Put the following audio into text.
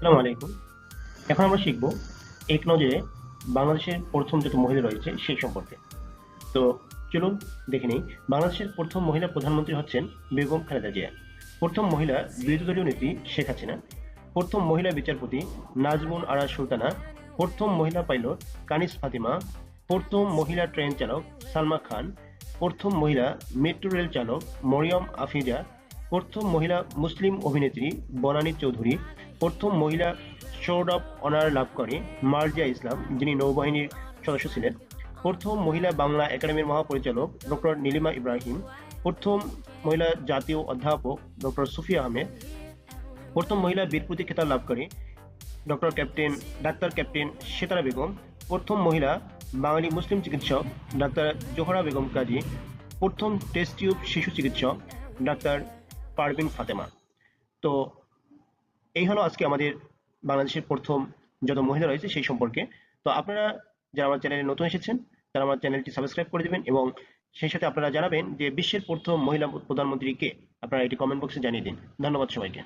আসসালামু আলাইকুম। এখন আমরা শিখব এক নজরে বাংলাদেশের প্রথম যত মহিলা রয়েছে সেই সম্পর্কে। তো চলুন দেখে নিই। বাংলাদেশের প্রথম মহিলা প্রধানমন্ত্রী হচ্ছেন বেগম খালেদা জিয়া। প্রথম মহিলা বিরোধী দলীয় নেত্রী শেখ হাসিনা। প্রথম মহিলা বিচারপতি নাজমুন আরা সুলতানা। প্রথম মহিলা পাইলট কানিস ফাতিমা। প্রথম মহিলা ট্রেন চালক সালমা খান। প্রথম মহিলা মেট্রো রেল চালক মরিয়ম আফিজা। প্রথম মহিলা মুসলিম অভিনেত্রী বনানী চৌধুরী। প্রথম মহিলা সোর্ড অফ অনার লাভ করে মার্জিয়া ইসলাম, যিনি নৌবাহিনীর সদস্য ছিলেন। প্রথম মহিলা বাংলা একাডেমির মহাপরিচালক ডক্টর নীলিমা ইব্রাহিম। প্রথম মহিলা জাতীয় অধ্যাপক ডক্টর সুফিয়া আহমেদ। প্রথম মহিলা বীর প্রতীক খেতাব লাভকারী ডাক্তার ক্যাপ্টেন সেতারা বেগম। প্রথম মহিলা বাঙালি মুসলিম চিকিৎসক ডাক্তার জোহরা বেগম কাজী। প্রথম টেস্ট টিউব শিশু চিকিৎসক ডাক্তার পারভিন ফাতেমা। তো এই হলো আজকে আমাদের বাংলাদেশের প্রথম যত মহিলা রয়েছে সেই সম্পর্কে। তো আপনারা যারা আমার চ্যানেলে নতুন এসেছেন তারা আমার চ্যানেলটি সাবস্ক্রাইব করে দেবেন, এবং সেই সাথে আপনারা জানাবেন যে বিশ্বের প্রথম মহিলা প্রধানমন্ত্রী কে। আপনারা এটি কমেন্ট বক্সে জানিয়ে দিন। ধন্যবাদ সবাইকে।